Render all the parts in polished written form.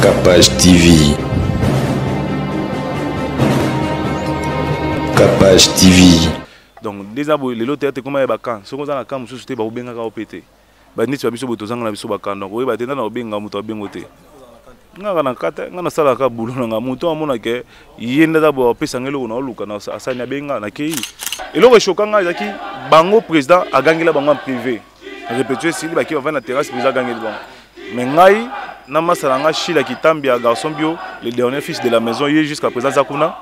Capage TV. Capage TV. Donc déjà les lots comment bakan ce qu'on a quand mususu te ba ubenga ka opete ba niti ba biso botozanga na biso bakan donc oui ba tenda na ubenga muto abengote ngaka na kata ngana sala ka bulu na muto amona ke yenda da bo pesa ngelo na luka na asanya benga na kei eloko shokanga zaki bango président agangela bango en privé répéter si ba ki va na terrasse président agangela bango mais ngai na masala nga shila kitambi à garçon bio le dernier fils de la maison hier jusqu'à présent zakuna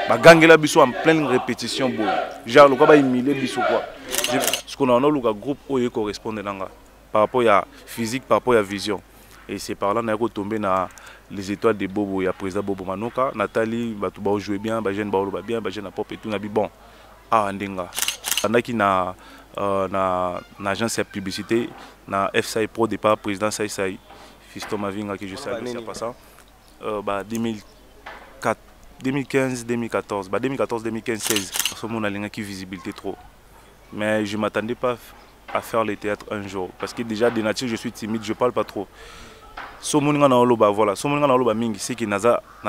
bagangela biso en pleine répétition beau genre le quoi ba humilier biso quoi ce qu'on a un groupe qui correspond par rapport à physique par rapport à vision et c'est par là qu'on a tombé dans les étoiles de Bobo il y a président Bobo Manoka Nathalie ba tout ba jouer bien ba jeune ba ba bien ba jeune pop et tout na bi bon ah ndenga ana qui na agence de publicité na FSI Pro départ président Sai Fiston Mavinga qui je sais pas ça bah 2004 2015, 2014, 2014, 2015, 16. Ce monde a une visibilité trop. Mais je ne m'attendais pas à faire le théâtre un jour. Parce que déjà, de nature, je suis timide, je ne parle pas trop. Ce monde a un voilà. Ce monde a un mingi, c'est que na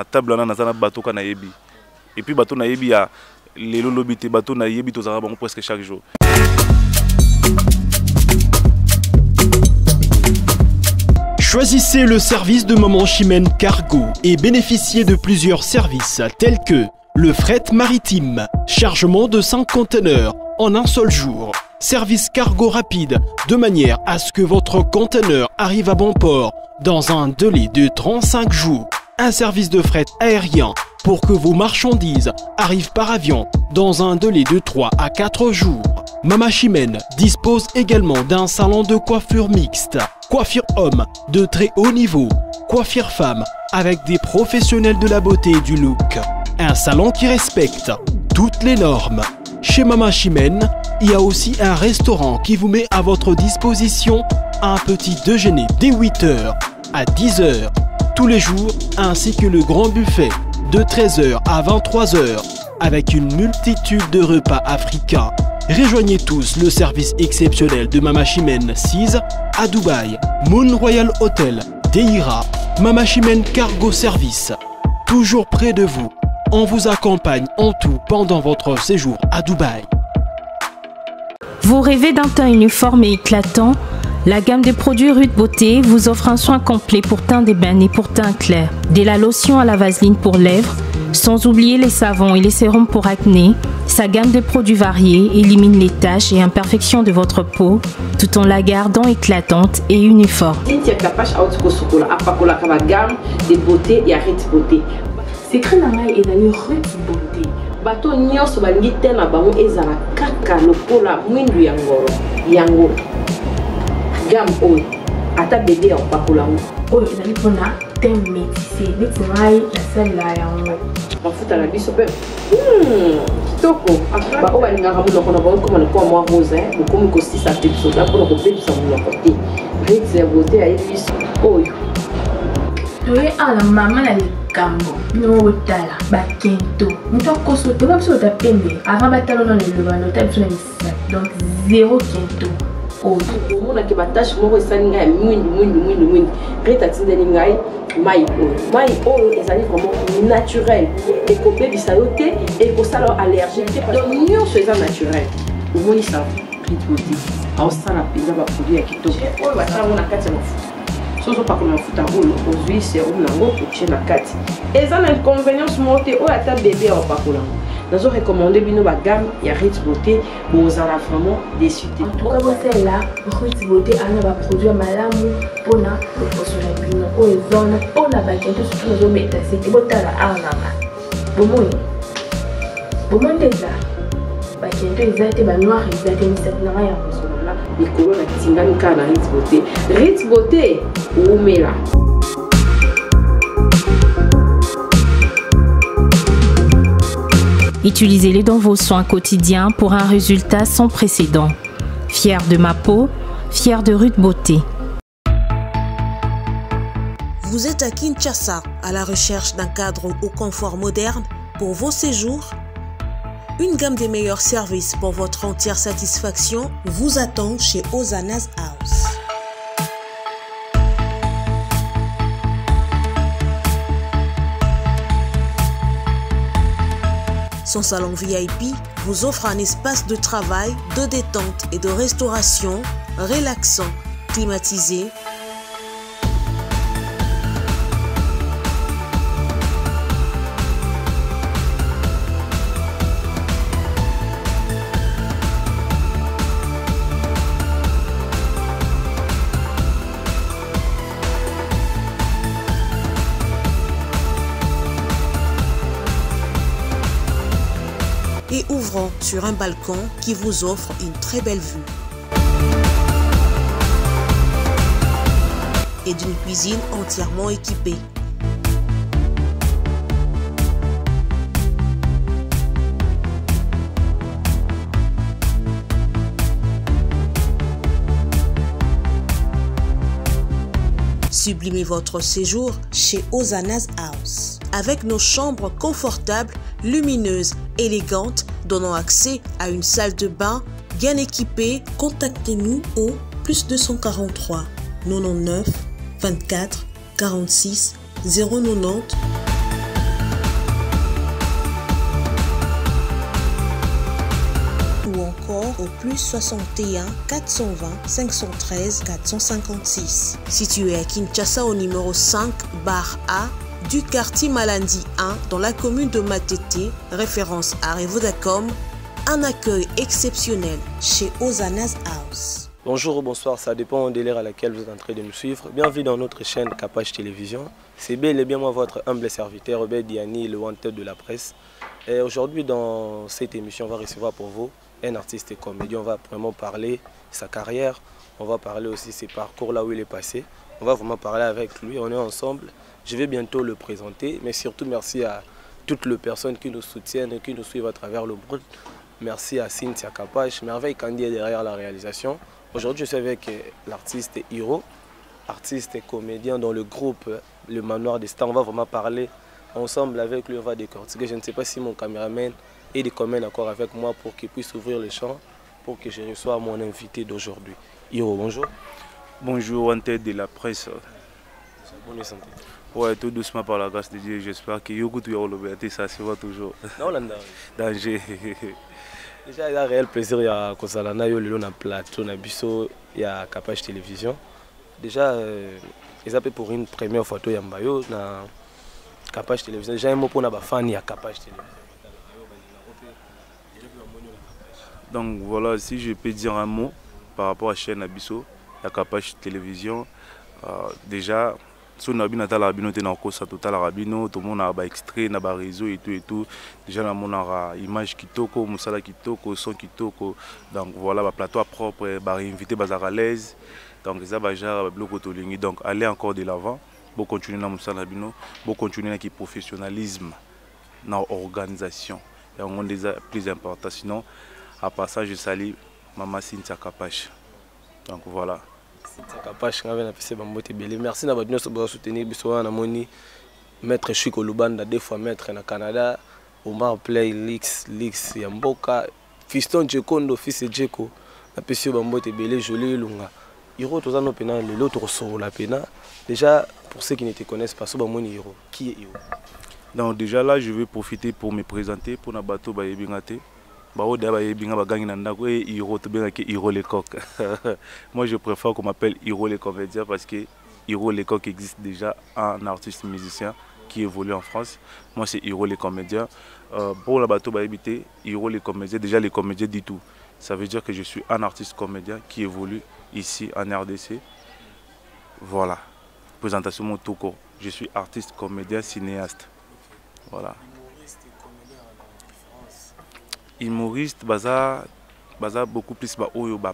table na na bateau kana yebi. Et puis bateau na yebi a les lolobité bateau na yebi to zara presque chaque jour. Choisissez le service de Maman Chimène Cargo et bénéficiez de plusieurs services tels que le fret maritime, chargement de 5 conteneurs en un seul jour, service cargo rapide de manière à ce que votre conteneur arrive à bon port dans un délai de 35 jours, un service de fret aérien pour que vos marchandises arrivent par avion dans un délai de 3 à 4 jours. Maman Chimène dispose également d'un salon de coiffure mixte, coiffure homme de très haut niveau, coiffure femme avec des professionnels de la beauté et du look. Un salon qui respecte toutes les normes. Chez Maman Chimène, il y a aussi un restaurant qui vous met à votre disposition un petit déjeuner dès 8h à 10h tous les jours ainsi que le grand buffet de 13h à 23h avec une multitude de repas africains. Rejoignez tous le service exceptionnel de Maman Chimène 6 à Dubaï, Moon Royal Hotel, Deira, Maman Chimène Cargo Service. Toujours près de vous, on vous accompagne en tout pendant votre séjour à Dubaï. Vous rêvez d'un teint uniforme et éclatant? La gamme de produits Rude Beauté vous offre un soin complet pour teint d'ébène et pour teint clair. De la lotion à la vaseline pour lèvres, sans oublier les savons et les sérums pour acné, sa gamme de produits variés élimine les taches et imperfections de votre peau tout en la gardant éclatante et uniforme. Secret nangai ezali Rude Beauté. Bato nyonso balingi te na bango ezala kaka lokola mwindu ya ngoro. Yango gamme oyo ata bébé opakola oyo ezali mpona te métissé neti ngai nasalela yango mafuta na biso mpe kitoko baoyo balingaka monoko na bango koma lokola mwa rose bokomi kosisa te biso da mpona kobebisa monoko te Rude Beauté ayebi biso oyo toye ala mama na likambo bino otala bakento moto akoso toza biso otapembe avant batalona lelobano ota biso na misisa donc zéro kento oyo omonaki batache moko esali ngai ya mwindu Rude atindeli ngai mai oyo ezali vraiment naturel ekobebisa yo te ekosala allergie te donc nyonso eza naturel omonisa Rude Beauté aosala mpenza baproduit ya kitoko oyo basalango na kati ya mafuta soso pakola mafuta oyo ozwi serum nango otie na kati eza na inconvénience moko te oyo ata bébé aopakola ngo nazo recommander bino bagamme ya Rude Beauté bozala vraiment déçu te. En tout cas bosela Rude Beauté ana ba produit malamu pona loposo na bino oyo zona pona bakento surtout nazo meta c'est botala aranga bomoi déjà bakento ezate ba noir ezate misatu na ya kosona likolo na tingani ka na Rude Beauté. Rude Beauté oumela. Utilisez-les dans vos soins quotidiens pour un résultat sans précédent. Fier de ma peau, fier de Rude Beauté. Vous êtes à Kinshasa à la recherche d'un cadre au confort moderne pour vos séjours? Une gamme des meilleurs services pour votre entière satisfaction vous attend chez 'H' 'n' 'S' House. 'H' 'n' 'S' House Son salon VIP vous offre un espace de travail, de détente et de restauration relaxant, climatisé. Et ouvrant sur un balcon qui vous offre une très belle vue. Et d'une cuisine entièrement équipée. Sublimez votre séjour chez Hosanna's House. Avec nos chambres confortables, lumineuses, élégantes, donnant accès à une salle de bain bien équipée, contactez-nous au +243 99 24 46 090. Ou encore au +61 420 513 456. Situé à Kinshasa au numéro 5 bar A du quartier Malandi 1 dans la commune de Matete, référence à Revodacom, un accueil exceptionnel chez Hosanna's House. Bonjour ou bonsoir, ça dépend de l'heure à laquelle vous êtes en train de nous suivre. Bienvenue dans notre chaîne Capage Télévision. C'est bel et bien moi votre humble serviteur, Robert Diani, le wanted de la presse. Et aujourd'hui dans cette émission, on va recevoir pour vous un artiste et comédien. On va vraiment parler de sa carrière, on va parler aussi de ses parcours, là où il est passé. On va vraiment parler avec lui, on est ensemble. Je vais bientôt le présenter, mais surtout merci à toutes les personnes qui nous soutiennent et qui nous suivent à travers le monde. Merci à Cynthia Capage, Merveille Candy est derrière la réalisation. Aujourd'hui, je suis avec l'artiste Hiro, artiste et comédien dans le groupe Le Manoir des Stars. On va vraiment parler ensemble avec lui, on va décortiquer. Je ne sais pas si mon caméraman est de combien d'accord avec moi pour qu'il puisse ouvrir le champ, pour que je reçoive mon invité d'aujourd'hui. Hiro, bonjour. Bonjour, wanted de la presse. Bonne santé. Ouais, tout doucement par la grâce de Dieu, j'espère que Yoko tu as le ça se voit toujours. Non, là, danger. Déjà, il y a un réel plaisir, il y a Kosalana, il y a un plateau, il y a Capage Télévision. Déjà, ils appellent pour une première photo, il y a Mbayo, Capage Télévision. Déjà, un mot pour les fans, il y a Capage Télévision. Donc voilà, si je peux dire un mot par rapport à la chaîne Abisso, la Capage Télévision, déjà, si on a bien la rabino, on a encore total rabino, tout le monde a un extrait, un réseau et tout. Déjà, on a une image qui toque, musala qui toque, son qui toque. Donc voilà, le plateau propre, invité à l'aise. Donc ça va déjà bloquer tout le monde. Donc aller encore de l'avant, pour continuer dans musala rabino, pour continuer avec le professionnalisme dans l'organisation. Et on a déjà plus important. Sinon, à part ça, je salue Maman Cynthia Capage. Donc voilà. Merci de soutenir Maître Chiko Lubanda, deux fois maître au Canada, Omar Play, Lix, Yamboka, Fiston Djekondo, fils de Djeko, Joli Lunga. Hiro, tous les pena, l'autre sort la pena. Déjà, pour ceux qui ne te connaissent pas, Hiro, qui est Hiro? Donc déjà là, je vais profiter pour me présenter pour na bateau Bayebingate. Moi je préfère qu'on m'appelle Hiro les comédiens parce que Hiro les coq existe déjà un artiste musicien qui évolue en France. Moi c'est Hiro les comédiens. Pour la bateau Bayebité, Hiro les comédiens, déjà les comédiens dit tout. Ça veut dire que je suis un artiste comédien qui évolue ici en RDC. Voilà. Présentation mon tout court. Je suis artiste, comédien, cinéaste. Voilà. Humoriste, baza beaucoup plus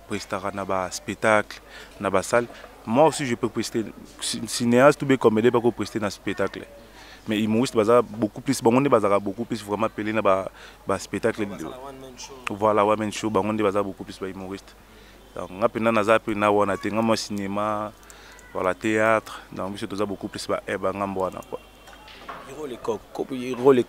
prestera na spectacle, na salle. Moi aussi je peux prester cinéaste ou bien comédien pas prester dans spectacle. Mais humoriste baza beaucoup plus beaucoup plus vraiment pelé na spectacle. Voilà, one man show baza beaucoup plus humoriste. Donc ngapena naza pe na wana te ngama cinéma, voilà théâtre, donc je dois beaucoup plus ngambwana quoi. Hiro les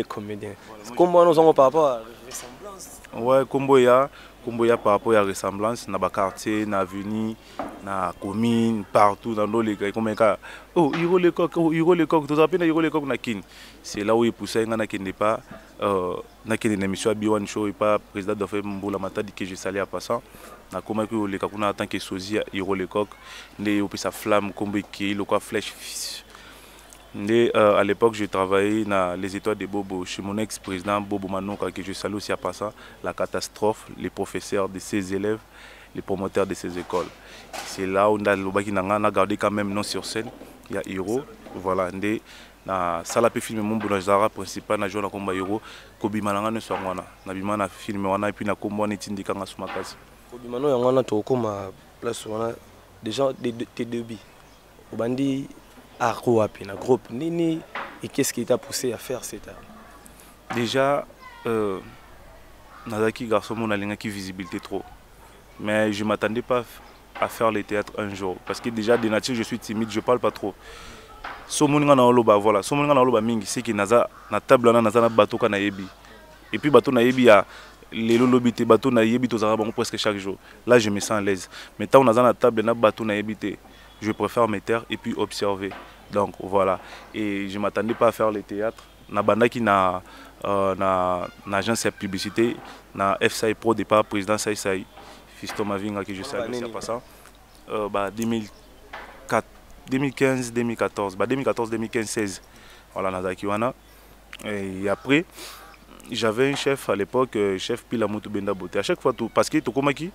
comédiens. Comment nous avons par rapport à ressemblance? Ouais, combo ya Komboya par rapport à la ressemblance, na ba quartier, na avenue, na commune, partout dans nos les comme ça. Oh, Hiro le coq, tu te rappelles Hiro le coq na kin. C'est là où il poussait ngana qui n'est pas na kin une émission à Biwan Show et pas président de fait Mboula Mata dit que je salais à passant. Na comment que le kakuna en tant que sosie Hiro le coq, né au sa flamme comme qui le quoi flèche. À l'époque, je travaillais dans les étoiles de Bobo, chez mon ex-président Bobo Manoka, que je salue aussi à passant, la catastrophe, les professeurs de ses élèves, les promoteurs de ses écoles. C'est là où on a gardé quand même non sur scène, il y a Hiro, voilà, na sala pe film mon bonazara principal na jona komba Hiro, Kobi Malanga ne soit wana, na bima na film wana et puis na kombo na tindika nga sumakasi. Kobi Mano yangwana to koma place wana déjà tes débuts. Obandi na groupe nini et qu'est-ce qui t'a poussé à faire cette art? Déjà nazaki garçon mon alinga qui visibilité trop, mais je m'attendais pas à faire le théâtre un jour parce que déjà de nature je suis timide, je parle pas trop. So moninga na oloba voilà, so moninga na oloba mingi c'est que naza na table na naza na bateau kana yebi et puis bateau na yebi ya les lobité bateau na yebi to zara presque chaque jour. Là je me sens à l'aise. Mais tant naza na table na bateau na yebi je préfère me taire et puis observer. Donc voilà. Et je ne m'attendais pas à faire le théâtre. Nabanda qui na agence de publicité, na FSAI Pro départ président Saïsaï, Fisto Mavinga que je salue aussi à passant. 2015, 2014, 2014, 2015, 16. Voilà Nazaki wana. Et après j'avais un chef à l'époque, chef Pilamutu Benda Boté. À chaque fois tout parce que tout comme qui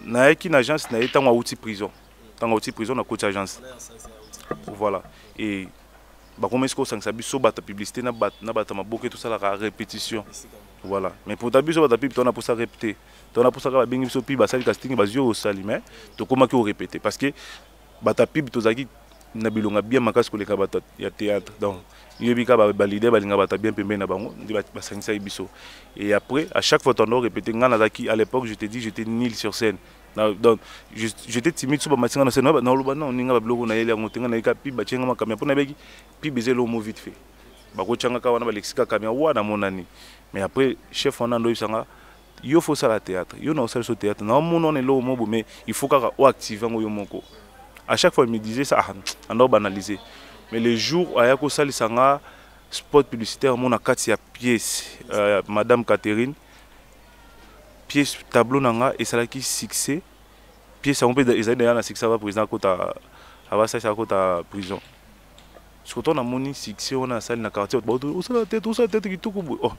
na une agence na été en outil prison. Dans la prison, on a côté agence. Voilà. Et comme est-ce qu'on s'en sabit sur la publicité, na bata maboke tout ça la répétition. Voilà. Mais pour t'abuser sur la pub, on a pour ça répéter. On a pour ça que bingi sur pub, ça le casting, basio au sali, mais tu comment que répéter parce que bata pub tout ça qui na bilonga bien makas ko le kabata ya théâtre. Donc yebika ba valider balinga bata bien pembe na bango, ndi ba sangisa ibiso. Et après à chaque fois on doit répéter ngana zaki à l'époque je te dis j'étais nul sur scène. Donc j'étais timide sur ma scène non non ninga ba blogo na yeli ngotenga na ika piba chenga makamia pona beki pibeze lo mo vite fait ba ko changa ka wana ba lexika kamia wana monani mais après chef on ando isanga yo faut ça la théâtre yo na ça le théâtre na mon on est lo mo mais il faut ka o activer ngo yo moko à chaque fois il me disait ça ando banaliser mais les jours aya ko salisanga spot publicitaire mon na kati ya pièce madame Catherine pièce tableau nanga et ça là qui succès pièce on peut essayer d'aller na succès va président kota ava ça kota prison surtout on a moni succès on a salle na quartier on ça tête qui tout oh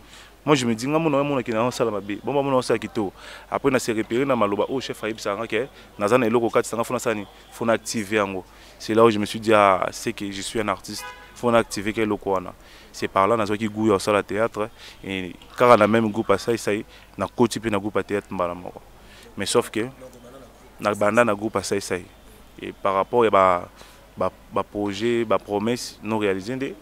moi je me dis nga mona ki na sala mabe bon mona ça qui tout après na se repérer na maloba oh chef Aïb ça que na za na eloko kati ça fona sani fona activer yango c'est là où je me suis dit ah c'est que je suis un artiste fona activer que eloko wana. C'est par là que qui goût au sol théâtre et car on a même groupe à ça na côté puis na groupe à théâtre mais sauf que na banda na groupe à ça et par rapport à ba projet ba promesse non réalisée de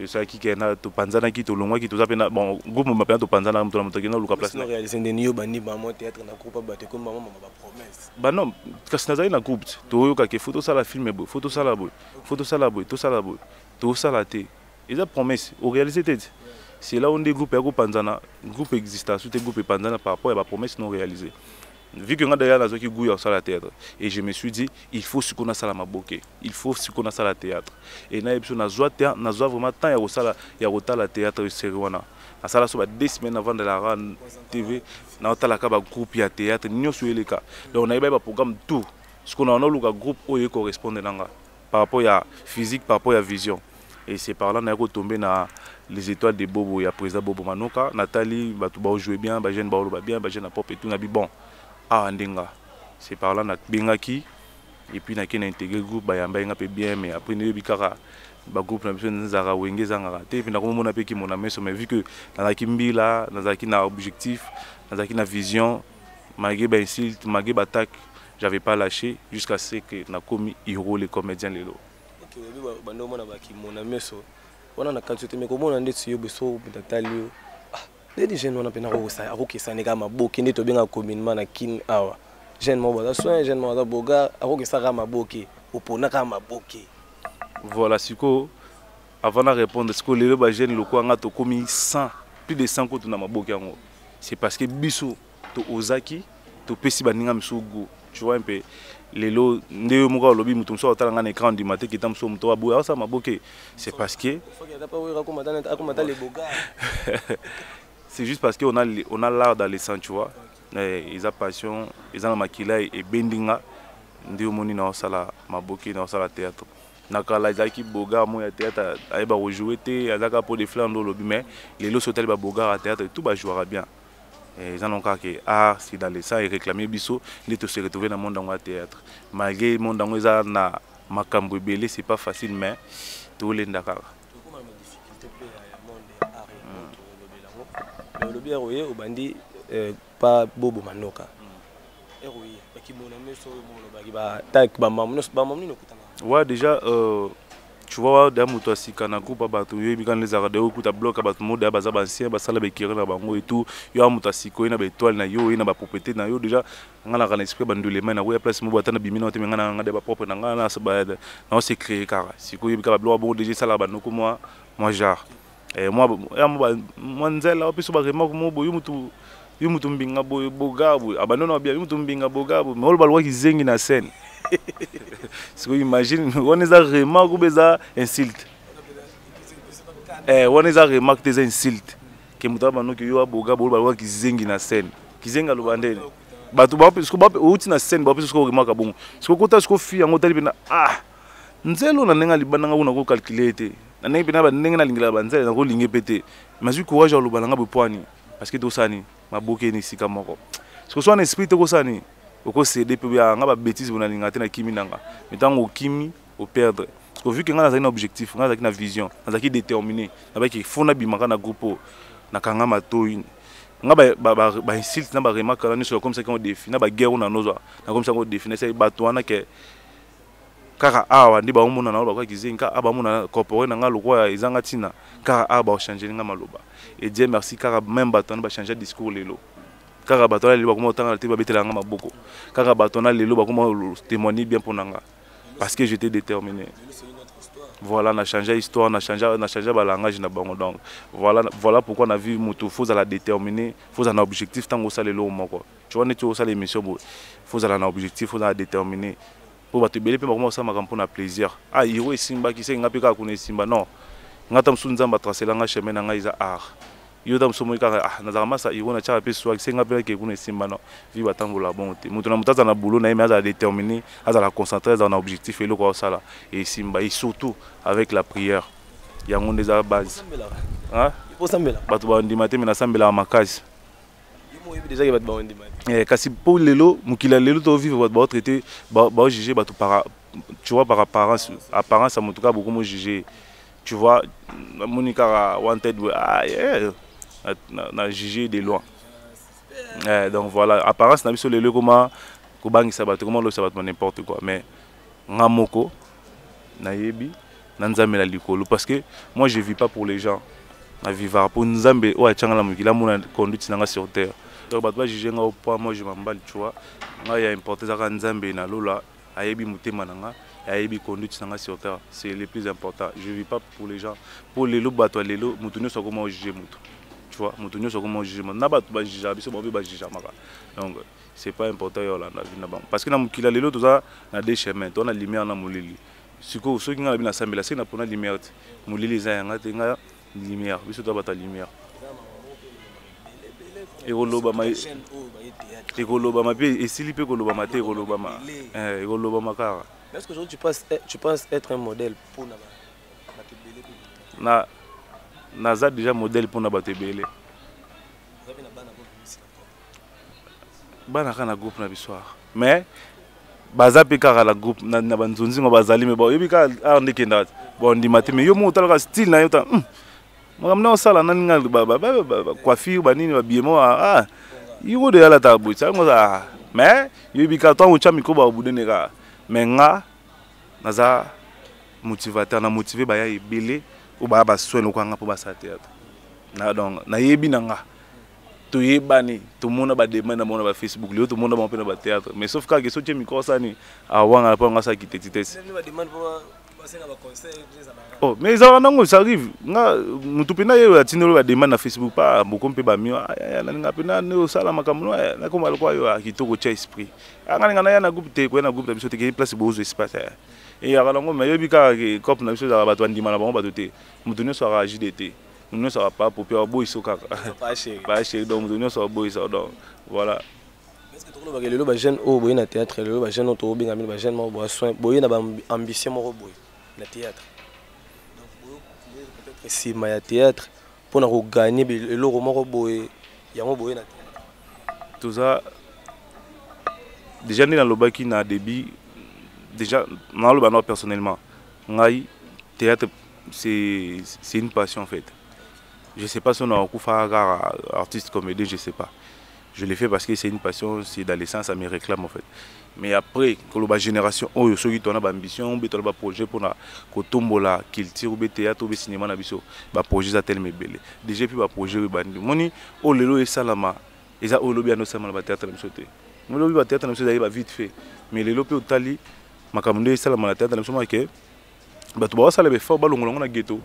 ça qui na to panzana qui to longwa qui to zapena bon groupe m'appelle to panzana to na to na place non réalisé de niyo bandi ba mo théâtre na groupe ba te comme maman ba promesse ba non parce que na groupe to yo ka ke photo ça la film beau photo ça la beau tout ça la beau tout ça la té. Ils ont promesse, au réalisé, c'est là où des groupes Panzana, groupe existe, sous des groupes Panzana par rapport à la promesse non réalisée. Vu que nous avons des gens qui la théâtre, et je me suis dit, il faut ce qu'on a ça la maboke, il faut ce qu'on a ça la théâtre. Et nous avons vraiment temps à la théâtre sérieux. À ça, là, 2 semaines avant de la RAN TV, nous avons un groupe de théâtre, nous avons les cas. Donc, on a un programme tout, ce qu'on a un groupe qui correspond par rapport à physique, par rapport à vision. Et c'est par là qu'on est tombé dans les étoiles de Bobo. Il y a président Bobo Manoka, Nathalie, tout jouer bien, Bajen Baolo bien, Bajen a pop et tout. Bon, Andenga. C'est par là qu'on a qui et puis on a intégré le groupe, Bayamba bien, mais après on a eu le groupe, on a eu Zara Wenge Zangara. Et puis on a eu mon ami, mais vu que on a eu là, on a eu un objectif, on a eu une vision, malgré l'insulte, malgré l'attaque, je n'avais pas lâché jusqu'à ce que on a commis Hiro, les comédiens. Bando mona baki mona meso wana na kanzo te meko mona ndetsi yo beso butatali les jeunes wana pena ko sa akokesa ne kama boki ndeto benga communement na kin awa jeune mo baza soin jeune mo baza boga akokesa kama boki opona kama boki voilà siko avant de répondre siko les ba jeune loko nga to komi 100 plus de 100 ko tuna maboki yango c'est parce que biso to ozaki to pesi baninga misugu tu vois un peu lelo ndeo muka lobi mutu mso otala ngana écran du matin qui tamso muto abu ça maboke c'est parce que c'est juste parce que on a l'art d'adolescent tu vois ils ont passion ils ont makila et bendinga ndeo moni na sala maboke na sala théâtre nakala zaki boga mo ya théâtre ayeba rejouer te azaka pour des fleurs ndo lobi mais lelo sotel ba boga à théâtre tout ba jouera bien. Ils ont encore que art, c'est dans les sangs et réclamer biso, ils se retrouver dans le monde dans théâtre. Malgré le monde dans les na makambo belé, c'est pas facile mais tout les Dakar. Comment la difficulté peut monde art le lobby héroïe au bandi pas bobo manoka. Héroïe, qui mon ami sur le ba tak ba mamno no kutana. Ouais déjà tu vois da muto asikana ko pa bato yebi kan les arade ko ta bloc ba mo da baza ba ancien ba sala be kire na bango et tout yo muto asiko ina ba étoile na yo ina ba propriété na yo déjà ngala kana esprit bandule mai na ko ya place mo batana bimino te ngana ngade ba propre na ngana sa ba na c'est créé kara siko yebi ka ba bloc bo déjà sala ba no ko moi genre et moi nzela opiso ba remako mo bo yo mutu mbinga bogabu abanono bia yo mutu mbinga bogabu mais ol balwa ki zengi na scène. Si vous imaginez, on est à remarquer ou des insultes. On est à remarquer des insultes. Que nous avons que yo aboga bolba qui zengi na scène, qui zenga lobandene. Batu ba parce que ba outi na scène ba parce que remarque bon. Parce que kota ce que fi en hôtel bina nzelo na nenga libana nguna ko calculer te. Na nenga bina ba nenga na lingila banzela na ko linge pété. Mais du courage au lobana nga bopwani parce que to sani maboke ni sika moko. Parce que soit un esprit to ko sani oko céder pe ya nga ba bêtise bona linga te na kimi nanga mais tant au kimi au perdre parce que vu que nga na un objectif nga na vision nga ki déterminé na ba ki fona bimaka na groupe na kanga matoyi nga ba insulte na ba remarque na sur comme ça qu'on défi na ba guerre na nozo na comme ça qu'on défi na c'est batwana que kaka awa ndi ba umuna na ba kwa kizinga aba muna corporé na nga lokwa izanga tina kaka aba changer nga maloba et Dieu merci kaka même batwana ba changer discours lelo car batona lelo bakoma otanga te babetela nga maboko car batona lelo bakoma témoigner bien pour nanga parce que j'étais déterminé. Voilà, on a changé l'histoire, on a changé le langage na bango donc voilà pourquoi on a vu mutu faut la déterminer, faut un objectif tant que ça lelo moko. Tu vois net ça l'émission faut un objectif, faut la déterminer pour ba te belé pe bakoma ça makampo na plaisir. Ah iro simba ki se ngapi ka kuna simba non. Ngata msunzamba tracer langa chemin nanga isa art. Yo tam somo ka nazarama sa irona cha pe so senga pe ke kuna simba no vi batambola bon te mutu na mutaza na boulot na aza déterminé aza concentré dans un objectif et le quoi ça là et simba et surtout avec la prière il y a des base hein il faut sambela batu ba ndimate mina sambela makazi yo déjà que batu ba ndimate kasi pour lelo mukila lelo to vivre ba traiter ba juger batu par tu vois par apparence à mutu ka beaucoup mo juger tu vois monika wanted na juger de loin. Donc voilà, apparence na biso lelo comment ko bangisa bato comment lo sabat n'importe quoi mais ngamoko na yebi na nzambe la likolo parce que moi je vis pas pour les gens, na vivre pour nzambe o achanga la mukila mona conduite nanga sur terre. Donc bato ba juger nga au point moi je m'emballe tu vois. Nga ya importance ka nzambe na lola ayebi mutema nanga ayebi conduite nanga sur terre, c'est le plus important. Je vis pas pour les gens, pour les lots bato lelo mutunyo so comment juger mutu. Tu vois, mutunyo so comment juger na bato ba juger biso ba juger maka. Donc c'est pas important yo la vie na bango parce que na mukila lelo to za na des chemins, to na lumière na mulili. Siko so kinga na sambela c'est na pona lumière. Mulili za yanga te nga lumière, biso to bata lumière. Ekoloba ma pe esili pe koloba ma te ekoloba ma ekoloba makara. Est-ce qu'aujourd'hui tu penses être un modèle pour Naza déjà modèle pour Nabatebele. Bana kana groupe na bissoir. Mais baza pe kara la groupe na banzonzi ngo bazali me ba yebika ande kenda bon ndimate me yo mo talaka style na yo ta makamna osala nani ngal baba coiffure banini ba biemo yo de ala ta bucha ngo za mais yebika to mo chami ko ba budene ka menga naza motivateur na motiver ba ya ebele ou ba soin ko nga po ba sa théâtre na donc na yebi nanga to yebani to mona ba demande mona ba Facebook le to mona ba pe na ba théâtre mais sauf ka ke so temi ko sa ni awanga pa nga sa kitete Oh, mais ça arrive. Nous tout pena yo atindelo ba demande na Facebook pas beaucoup pe ba mio na pena no sala makamuno na ko malko yo kitoko cha esprit. Anga ngana ya na groupe te ko na groupe biso te ke place bozo espace. Et ya kalongo mais yo bika ke cop na biso za ba to ndima na bango ba te. Mutunyo so ra JDT. Nous ça va pas pour faire boy so kaka. Pas chez donc mutunyo so boy so donc voilà. Est-ce que tu vois que les jeunes au boy na théâtre les jeunes au binga les jeunes mo boy soin boy na ba ambition mo boy na théâtre. Si ma théâtre pour gagner le roman boy il y a mon boy na théâtre. Tout ça déjà né dans le baki na débit déjà dans le bano personnellement ngai théâtre c'est une passion en fait. Je sais pas si on a un coup artiste comédien, je sais pas. Je l'ai fait parce que c'est une passion, c'est dans l'essence, ça me réclame en fait. Mais après, quand la génération, oh, ceux qui ont une ambition, on a un projet pour la culture, le théâtre, le cinéma, le projet est tellement belle. Déjà, puis le projet est bandi. Moni, oh, le lot est salama. Et ça, oh, le bien, c'est le théâtre, le théâtre, c'est vite fait. Mais le lot est au tali, ma caméra est salama, le théâtre, c'est bah, tu vas ça les fort ballon on a ghetto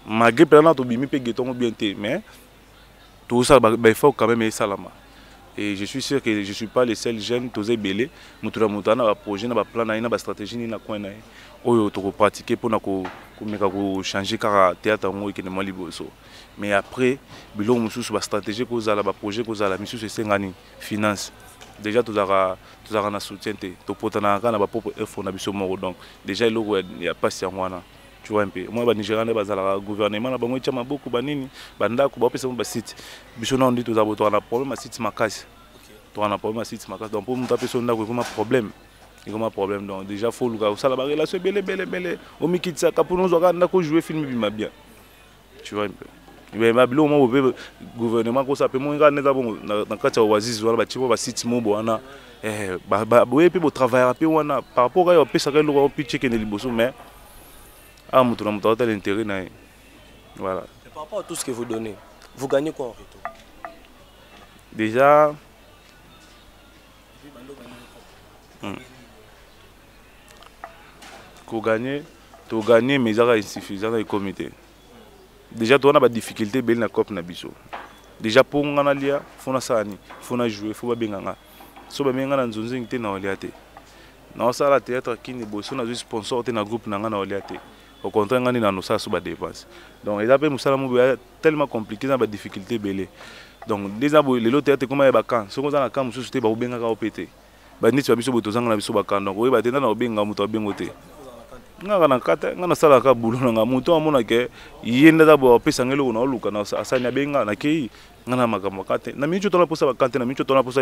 malgré pendant tu bimi pe ghetto bien té mais tout ça bah fort quand même salama et je suis sûr que je suis pas les seuls jeunes tous belé mutura mutana ba projet na ba plan na ba stratégie ni na coin na oyo to pratiquer pour na ko meka ko changer car théâtre ngo ikene mali boso mais après bilo mususu ba stratégie ko za la ba projet ko za la mission c'est ngani finance. Déjà tout a na soutien to potana kana ba propre effort na biso moko donc déjà il y a pas si wana tu vois un peu moi ba Nigérian ba za la gouvernement na bango chama beaucoup ba nini ba ndako ba pesa ba site biso na on dit tout a boto na problème à site makasi to na problème à site makasi donc pour monter personne ndako comme problème et comme problème donc déjà faut le gars ça la relation belle au mikitsa pour nous on ndako jouer film bien tu vois un peu. Mais babilo mo be gouvernement ko sape mo ngane za bongo na kati ya wazizi wana ba tipo ba site mo bona ba boye pe bo travailler pe wana par rapport à pesa ka lo pitche ke ne liboso mais mutu na mutu a l'intérêt na voilà. Par rapport à tout ce que vous donnez, vous gagnez quoi en retour? Déjà ko gagner mais ça est insuffisant dans le comité. Déjà tu as des difficultés belle na cop na biso. Déjà pour ngana lia fona sani fona jouer faut ba benganga so ba menga na nzonzo ngite na oliate na sala théâtre kini boso na sponsor te na groupe na ngana oliate au contraire ngani na no sa so ba dépense donc ils appellent musala mo tellement compliqué na ba difficulté belle donc déjà le lot théâtre comment ba kan so ko za na kan mususu te ba benga ka opété ba niti ba biso boto zanga na biso ba kan donc ba tenda na benga muto bengote nga na kata nga na sala ka bulu nga muto amona ke yenda da bo pesa ngelo na luka na asanya benga na ke nga na makambo kate na mincho tona posa ba kante na mincho tona posa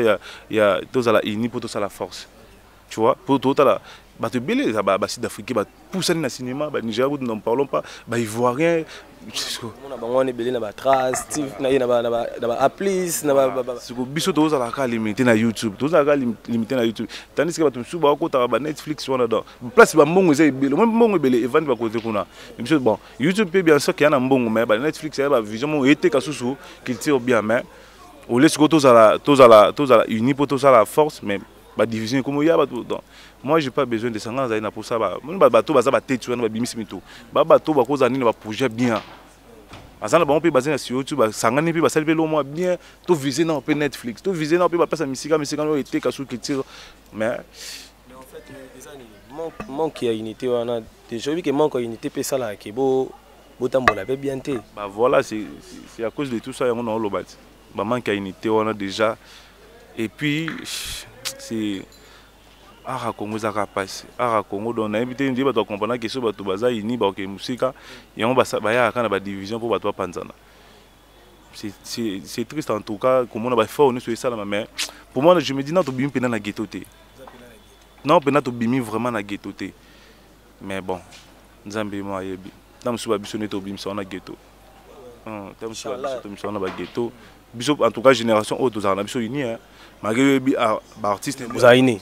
ya tozala ini poto sala force tu vois pour tout là ba te belé ba sud africain ba poussa na cinéma ba Nigeria nous ne parlons pas ba ivoirien on a bango ne belé na ba trace na ba applis na ba biso tozala ka limité na YouTube tozala ka limité na YouTube tandis que ba tumsu ba ko ta ba Netflix wana dans place ba mbongo eza belé même mbongo belé event ba côté kuna biso bon YouTube peut bien sûr qu'il y a na mbongo mais ba Netflix ya ba vision mo été ka susu qu'il tire bien mais au lieu que tozala uni pour tozala force mais ba division comme il y a donc moi j'ai pas besoin de ça na pour ça ba bato baza ba tête wana ba bimisi mito ba bato ba koza nini ba projet bien azana ba on peut baser sur YouTube ba sangani pe ba salver le mois bien to viser na pe Netflix to viser na pe ba passer musique no été ka sou culture mais en fait les années manque ya unité wana déjà vu que manque unité pe ça là que bo tambola pe bien té bah voilà c'est à cause de tout ça on a lobat ba manque ya unité wana déjà et puis c'est ara Congo za kapasi ara Congo donc na invité ndi ba to comprendre que so ba to baza ini ba ke musika yango ba ya kana ba division pour ba to panzana c'est triste en tout cas comme on a ba fort nous sur ça mais pour moi je me dis non to bimi pena na ghetto té non pena to bimi vraiment na ghetto té mais bon nzambe mo ayebi na musu ba biso ne to bimi so na ghetto tam biso na ba ghetto biso en tout cas génération autre za na biso uni hein malgré ba artiste vous a uni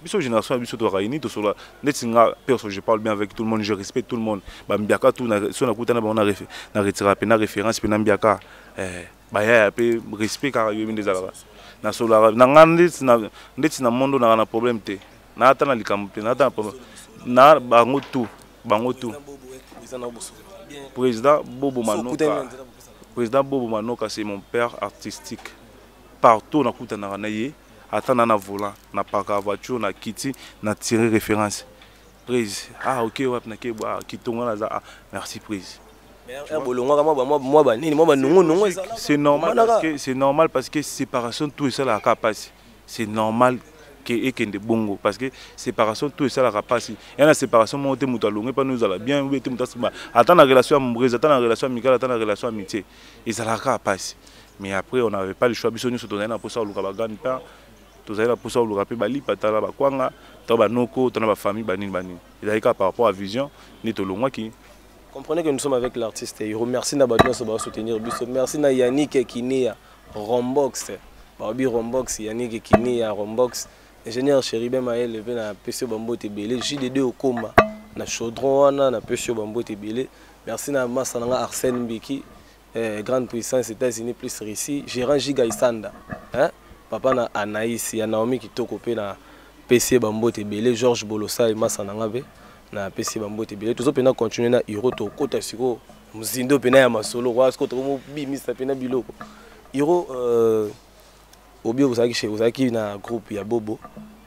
biso génération biso to raini to sola netinga perso je parle bien avec tout le monde je respecte tout le monde ba mbiaka tout na so na kutana ba na retira pe na référence pe na mbiaka ba ya pe respect car yo binde zala na sola na ngandi na mondo na problème te na ata na likambo te na ata problème na bango tout bango tout président Bobo Manoka. Président Bobo Manoka, c'est mon père artistique. Partout, on a naye, attends na volant, na parc à voiture, na kiti, na tiré référence. Prise. Ah ok, ouais, na keba, kitonga na merci prise. C'est normal parce que séparation tout ça la capacité. C'est normal que de bongo parce que séparation tout ça la capacité. Il y a une séparation monter mutalonge pas nous ala bien oui attends la relation amoureuse, attends la relation amicale, attends la relation amitié. Et ça la capacité. Mais après on n'avait pas le choix biso nous se donner na pour ça au luka bagani pas. Tous allez pour ça au luka pe bali patala ba kwanga, to ba noko, to na ba famille banini banini. Il y a par rapport à vision ni to longwa qui. Comprenez que nous sommes avec l'artiste et remercie na badno so ba soutenir biso. Merci na Yannick Kinia Rombox. Barbie Rombox Yannick Kinia Rombox. Ingénieur Chéribé Maël levé na PC Bambo Tebele, JD2 au coma, na chaudron na PC Bambo Tebele. Merci na Massananga Arsène Mbeki, grande puissance États-Unis plus Russie, gérant Giga Isanda. Hein? Papa na Anaïs, ya Naomi Kitoko pe na PC Bambo Tebele, Georges Bolosa et Massananga be na PC Bambo Tebele. Tous pena continuer na Hiro to kota siko, muzindo pena ya masolo, wa sko to mo bimisa pena biloko. Hiro Obi vous avez un groupe, il y a Bobo.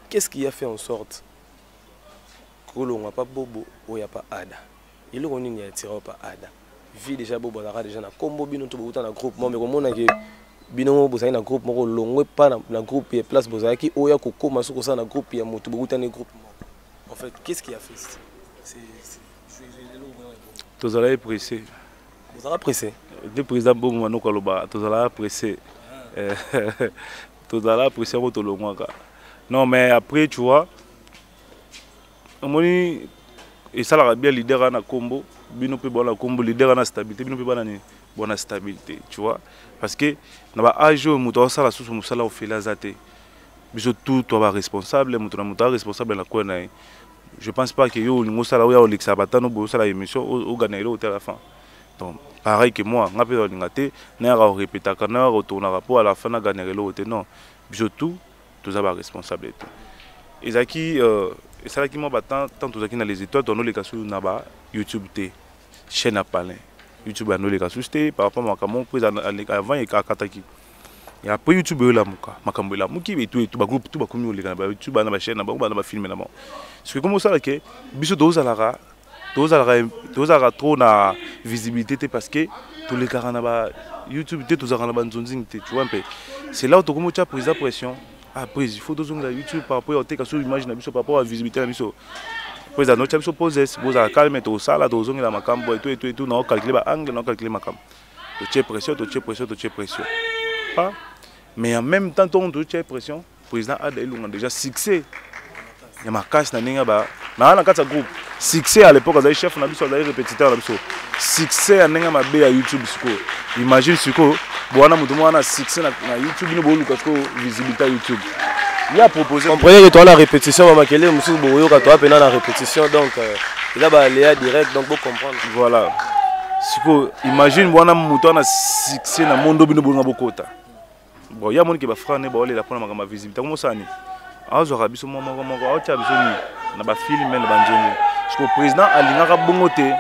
Qu'est-ce qui a fait en sorte que l'on n'a pas Bobo ou il n'y a pas Ada? Il y a tiré pas Ada. Vu déjà Bobo, on a déjà un combo, bino tout un groupe. Mais comme on a bino vous avez un groupe, on n'a pas un groupe et place vous avez qui ou il y a coco masoko ça un groupe et moto vous un groupe. En fait, qu'est-ce qui a fait? Tous allez pressé. Vous allez pressé. Le président Bobo Manoka Loba, tous allez pressé. Tout à l'heure, c'est votre longue. Non, mais après, tu vois, et ça, la bien leader à la combo, bino pe bon combo leader à la stabilité, bino pe bonne stabilité, tu vois, parce que na ba âge muto ça la sous musala au fait la zate. Biso tout toi responsable, muto responsable la quoi na. Je pense pas que yo lingo sala ya Alexa batano bo sala émission au gagner au à la fin. Donc pareil que moi, on a fait l'ingate, on a répété, on a retourné rapport à la fin, on a gagné l'autre. Non, tout, tous avez responsable et tout. Et ça qui, ça qui m'a battant, tant tous dans les étoiles, on a les cas sur Naba, YouTube T, chaîne à parler, YouTube a nous les cas sur T, par rapport à mon prise avant et à Kataki. Et après YouTube la muka, makambo la muki et tout, groupe tout comme nous les gars, YouTube a na chaîne, na ba filmer là-bas. Ce que comme ça que, biso dos à la tous ont trop de visibilité parce que tous les cas YouTube, tous tu vois un peu. C'est là où tu as pris la pression. Après, il faut que YouTube par rapport à l'image, par rapport à la visibilité. Après, tu as posé, tu as calmé, tu as salé, tu as macambo et tout, tu as calculé l'angle, tu as calculé macambo. Tu as pression, tu as pression, tu as pression. Mais en même temps, tu as pression. Le président a déjà succès. Il y a ma casse dans le groupe. Succès à l'époque, les chefs ont répétiteur. Succès à YouTube. Imagine ce que vous succès à YouTube, vous visibilité à YouTube. Il a proposé. Comprenez que toi la répétition, la répétition, donc il a Léa direct, donc vous comprendre. Voilà. Imagine vous avez succès dans le monde de Bokota. Bon, il y a des gens qui ont fait la visibilité. Comment ça? Azo biso mama acha biso ni na ba film na banjongo. Parce que le président alingaka bongote.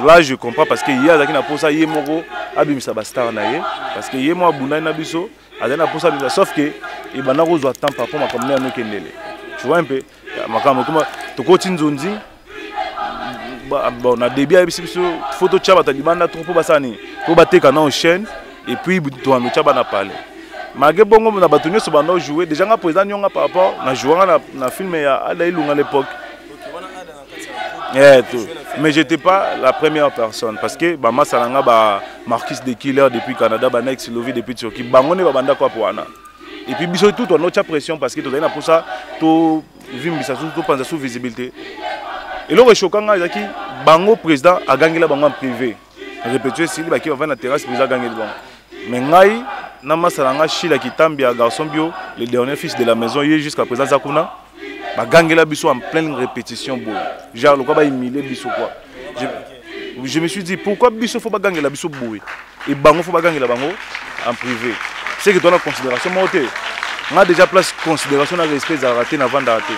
Là je comprends parce que hier azaki na posa ye moko abimisa ba star na ye parce que ye mo abuna na biso azana posa biso sauf que e bana ko zo temps par rapport makambo na no kendele. Tu vois un peu makambo kuma to ko tinzonzi bon na début biso photo chaba talibanda trop basani ko bateka na chaîne et puis to anu chaba na parler. Malgré bongo na batunyo so bando jouer déjà nga président nyonga par rapport na jouer na film ya Ada Ilunga à l'époque. Mais j'étais pas la première personne parce que Bama Salanga ba Marquis de Killer depuis Canada, ba Nex Lovi depuis Turquie, bangone ba banda kwa poana. Et puis biso tout on a pression parce que to na pour ça to vimbisa tout penser sous visibilité. Et le choquant ezaki bango président a gagné la bango en privé. Répéter si ba qui va na terrasse président a gagné bon. Mais ngai na masalanga Chila Kitambi à garçon bio, le dernier fils de la maison, il est jusqu'à présent Zakuna. Ba gangela biso en pleine répétition beau. Genre le quoi ba humilier biso quoi. Je me suis dit pourquoi biso faut ba gangela biso beau et bango faut ba gangela bango en privé. C'est que tu as la considération monté. On a déjà place considération à respect à rater avant d'arrêter.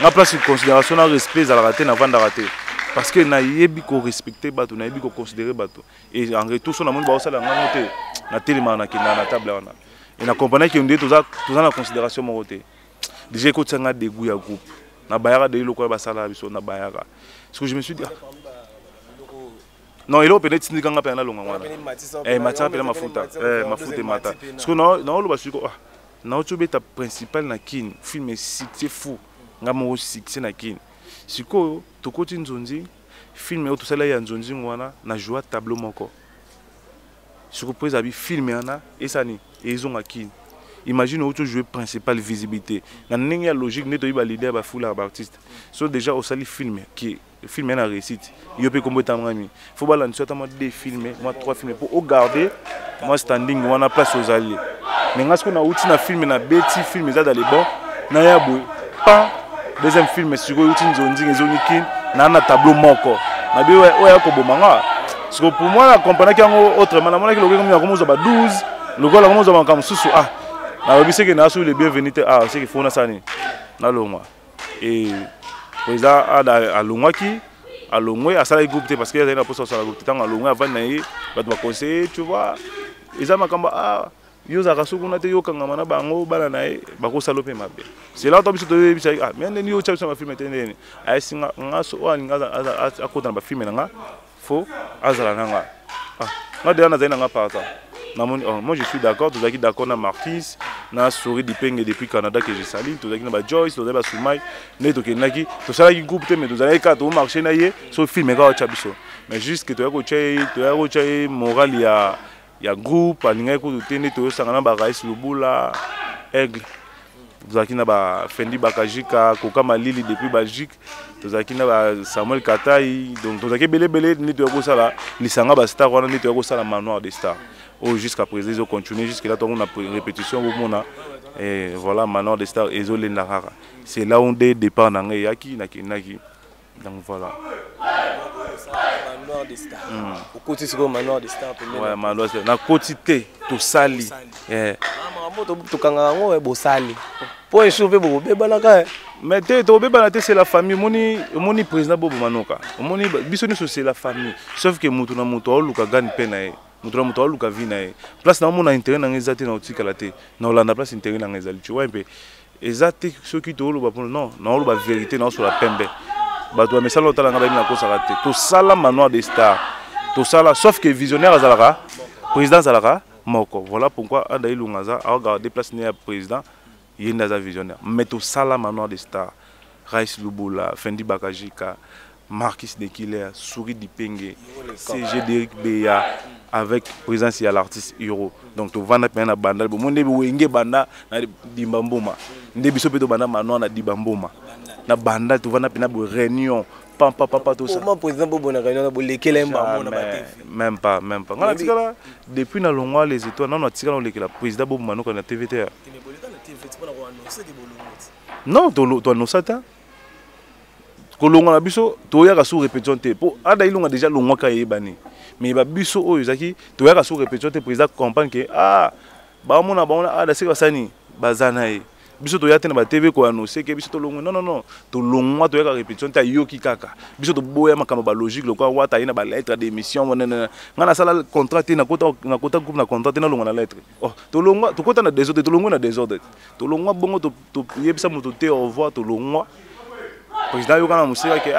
nga place considération na respect za la raté na vanda raté parce que na yebi ko respecter bato na yebi ko considérer bato et en retour sur na moni ba osala nga noté na telema na kinda na table wana et na comprendre que ndé toza na considération mo côté déjà ko tsanga de goût ya groupe na bayara de loko ba sala biso na bayara parce que je me suis dit non il est peut-être ni kanga pe na longa wana matin pe na mafuta mafuta mata parce que non lo ba suko na otubeta principal na kin film c'est fou ngamo succès na kin siko tokoti nzonzi film yo tosala ya nzonzi ngwana na joie tableau moko surprise abi film yana esani ezonga kin imagine auto jouer principal visibilité na ndenge ya logique neto yiba leader ba foule ba artiste so déjà au sali film qui film na réussite yo pe kombo tamami faut bala nsotamment deux films moi 3 films pour garder moi standing wana place aux alliés mais ngasko na outi na film na beti film za dans les bons na ya boy pas deuxième film sur outi nzonzi ezonikin na tableau moko na bi oya ko bomanga parce que pour moi la compagnie qui en autrement na mona ki lokeko mi akomoza ba 12 lokola akomoza ba kamsusu na obise que na sur les bienvenus c'est qu'il faut na sani na longwa et président a longwa ki a longwe a sala groupe parce que il y a une poste sur la groupe tant a longwa avant na yi ba to conseiller tu vois ils makamba yo za kasuku na te yo kangama na bango bana na yi ba ko salope mabe c'est là to biso to bisa mais ndeni yo tshaba ma film tendeni ay singa ngaso o ngaza akota na ba film nga fo azala nanga nga de na zaina nga parta. Moi je suis d'accord, tous qui d'accord na Marquis, na Souris Dipeng depuis Canada que je salue, tous qui na Joyce, tous qui Soumay, neto kenaki, tous ça qui groupe mais tous qui quatre au marché na yé, so film ga chabiso. Mais juste que tu as coaché moral ya groupe, alinga ko tene to sangana ba Rais Lubula, Aigle. Tous qui na ba Fendi Bakajika, Koka Malili depuis Belgique, tous qui na ba Samuel Katai, donc tous qui belé neto ko sala, lisanga ba star wana neto ko sala manoir des stars. Jusqu'à présent, ils ont continué, jusqu'à là, on a répétition, et voilà, maintenant, des stars, ils ont les narara. C'est là où on dépend dans les yaki, naki. Donc voilà. Manoir des stars. Au côté, c'est manoir des stars. Ouais, manoir des stars. Na quotité, tout sali. Mais c'est la famille. Mon président Bobo Manoka. C'est la famille. Sauf que Moutouna Moutoua, Luka gagne peine. Mutu aluka vina e place na mona intérêt na ngezate na otikala te na olanda place intérêt na ngezali tu vois un peu ezate ceux qui to loba non na loba vérité na sur la pembe bato mais ça l'autre na na ko sarate to sala manoir des stars to sala sauf que visionnaire azalaka président azalaka moko voilà pourquoi anda ilungaza a regarder place na président yenda za visionnaire mais to sala manoir des stars Rais Lubula Fendi Bakajika Marquis de Killer Souris Dipenge CG Derek Beya avec présence à l'artiste Euro. Donc tu vas na banda bo monde wenge banda na dimbamboma. Ndebi so peto banda mano na dibamboma. Na banda tu vas na pena réunion papa tout ça. Comment président Bobo na réunion bo lekela mba na même pas. Ngana tikala depuis na longwa les étoiles non tikala lekela président Bobo mano na TVT. Non, to annoncer ça. Kolonga na biso to ya ka sous répétition te po ada ilunga déjà longwa ka yebani. Mais ba biso oyo zaki to ya ka sous répétition te président comprendre que ba mona ada se basani bazana e biso to ya te na ba TV ko annoncer que biso to longwa non to longwa to ya ka répétition te yoki kaka biso to boya makamba ba logique lo kwa wata ina ba lettre d'émission ngana sala contrat na kota groupe na contrat na longwa na lettre to longwa to kota na désordre to longwa na désordre to longwa bongo to yebisa moto te au revoir to longwa président yokana musika ke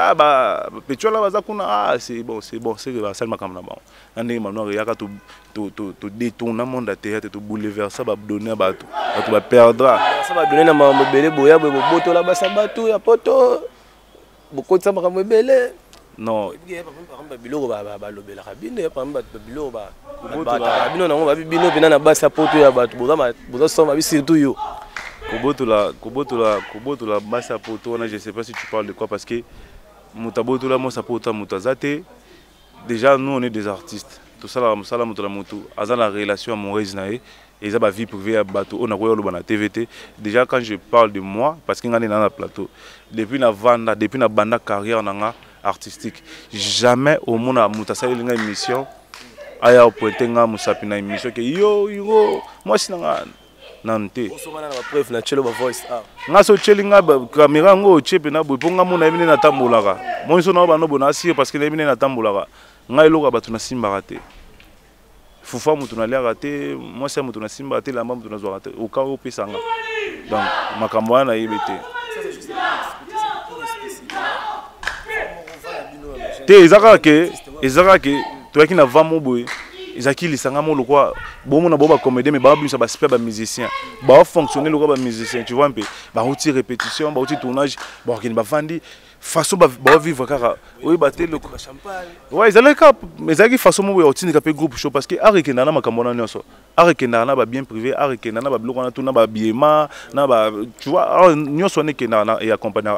petrola baza kuna c'est bon c'est la salle makamna ba ande manoir yaka to détourner monde à théâtre to bouleverser ba donner ba ba perdra ça va donner na mabele boya boto la basa bato ya poto boko tsama ka mabele non biloko ba lobela kabine pa mba biloko ba bino na ngo bino bina na basa poto ya bato boza soma bi surtout yo Kobotola basa poto je sais pas si tu parles de quoi parce que mutabotola mo sapota mutazate déjà nous on est des artistes tout ça la musala mutala mutu aza la relation amoureuse nae et ça ba vie privée à bateau on a koyo lo na TVT déjà quand je parle de moi parce que ngani na na plateau depuis na vanda depuis na banda carrière nanga artistique jamais au monde a mutasali nga émission aya pointer nga musapi na émission que yo moi sinanga nante osomana na preuve na chelo ba voice nga so chelinga caméra ngo chepe na boy ponga mona ebine na tambolaka moi so na ba no bona asire parce que na ebine na tambolaka nga eloko batu na simba raté fufa mutu na liaka te moi c'est mutu na simba te lamba mutu na zwa raté au cas où pesanga donc makambo wana yebete te ezaka ke toyaki na vamo boy ezaki lisanga mo lokwa bomo na bo ba comédien mais ba bimisa ba super ba musicien ba fonctionner lokwa ba musicien tu vois un peu ba outil répétition ba outil tournage ba organi ba vandi façon ba vivre kaka oui ba te loko ouais ezalaki façon mo ya otindika pe groupe show parce que arekenda na makambo na nyonso arekenda na ba bien privé arekenda na ba biloko na tuna ba biema na ba tu vois nyonso ne kenda na et accompagner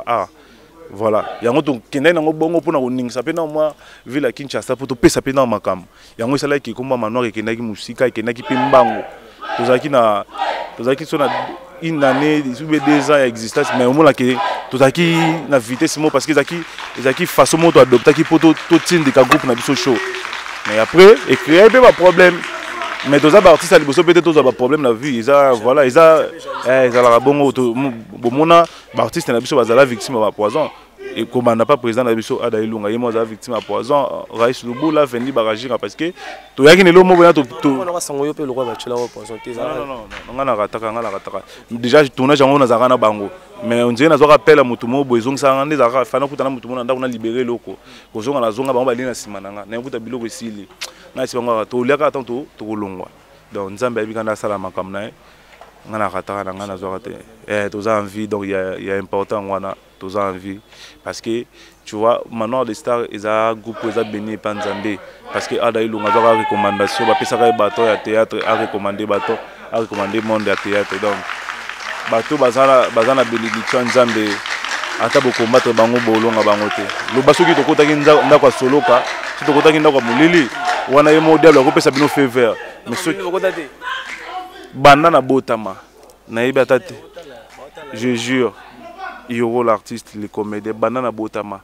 voilà yango to kenda nango bongo pona koningisa pe na moi ville Kinshasa pour to pesa pe na makambo yango esala ki komba manoir ekendaki musika ekendaki pe mbango tozaki so na une année 2 ans existence mais au moins que tozaki na vitesse mo parce que ezaki façon mo to adopter ki poto to tindika groupe na biso show mais après et créer pe ba problème mais toza ba artiste liboso peut-être toza ba problème na vie eza voilà eza la bongo to bomona ba artiste na biso bazala victime ba poison et comme on n'a pas président na biso Ada Ilunga yemo za victime à poison Raïs Lubula vendi baragir parce que to yaki ne lo mo bona to on va sangoyo pe le roi ba chela poison te non ngana rataka déjà tournage yango na zakana bango mais on dirait na zo rappel mutu mo boizong sa ngande za fana kutana mutu mo na ndako na libérer loko kozonga na zonga bango ba lina simananga na kuta biloko esili na sibango to liaka tanto to kolongwa donc nzambe abika na sala makamna ngana rataka na ngana zo rate toza envie donc il y a important wana toza envie parce que tu vois maintenant les stars ils a groupe ils a béni panzambe parce que Ada Ilunga zo recommandation ba pesa ka bateau ya théâtre a recommander bateau a recommander monde ya théâtre donc bateau bazana bénédiction nzambe ata bo combattre bango bolonga bango te lo basoki to kotaki ndako ya soloka si to kotaki ndako ya mulili wana ye modèle ko pesa bino faveur mais soki banda na botama na yebi atate je jure Yoro l'artiste le comédien banana botama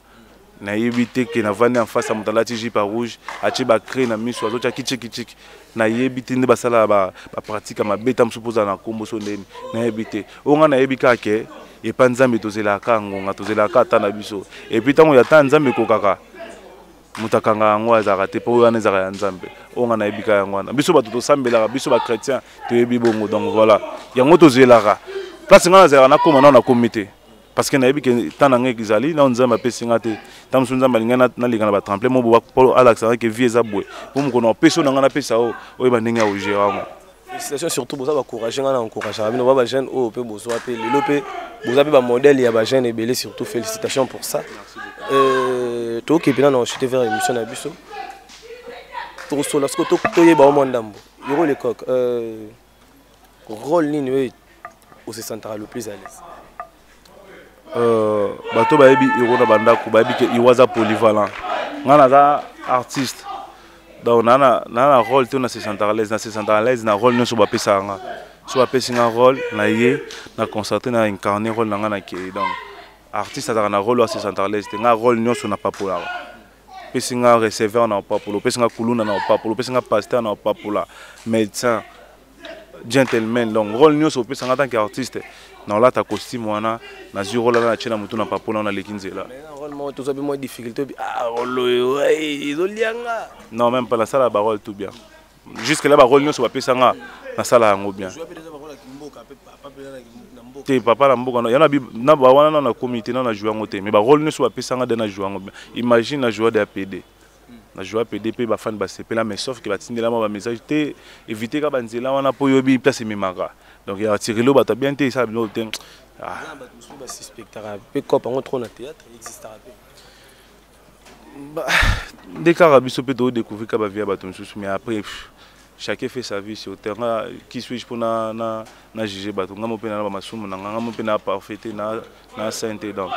na yebite ke na vandi en face à mutalati jipa rouge achi ba créer na miso azo tchiki na yebite ndi basala ba pratique ma beta msupoza na kombo so ndeni na yebite onga na yebika ke e pa nzambe tozela ka ngonga tozela ka ta na biso et puis tango ya ta nzambe ko kaka mutakanga ngo azaka te po wana ezaka ya nzambe onga na yebika yango wana biso bato to sambela biso ba chrétien to yebi bongo donc voilà yango tozela ka place ngana zela na koma na comité parce que na yebi ke tananga ezali na nzambe pesinga te tamsu nzambe linga na linga na ba tremplin mo bo pour alaxa ke vie ezabwe po mo kono peso na ngana pesa o ba ndinga o gérer félicitations surtout boza ba encourager ngana encourager bino ba jeune o pe bozo pe lelo pe boza pe ba modèle ya ba jeune ebele surtout félicitations pour ça to ke bina na chuter vers émission na biso to so la sko to yeba o mondambo yoro le coq rôle nini we au se sentira le plus à l'aise bato bayebi irona bandako bayebi ke iwaza polyvalent ngana za artiste donc nana rôle te na se sentir à l'aise na rôle nyonso bapesa nga so bapesi nga rôle na ye na concentré na incarner rôle na nga na ke donc artiste azaka na rôle se sentir à l'aise te nga rôle nyonso na papolaka pesi nga receveur na papola pesi nga kuluna na papola pesi nga pasteur na papola médecin gentleman donc rôle nyonso pesi nga tant qu'artiste na la ta costume wana na zuro la na chena mutu na papola na lekinzela rôle mo to so bi mo difficulté rôle izolianga non même pas la salle à parole tout bien jusque là ba rôle nyonso ba pesa nga na sala yango bien te papa la mboka yana na ba wana na comité na jouer ngote mais ba rôle nyonso ba pesa nga de na jouer ngote imagine na joueur de APD na joueur PDP ba fan ba sepela mais sauf que ba tindela ma message te éviter ka banzela wana po yobi place mimaka donc il y a tiré le bata bien té ça no tem ba spectacle pe copa on trop na théâtre existera bah des carabiso peut découvrir ka ba via bato msusu mais après chacun fait sa vie sur terrain qui suis-je pour na juger bato ngamo pe na ba masumu na ngamo pe na parfaité na sainteté donc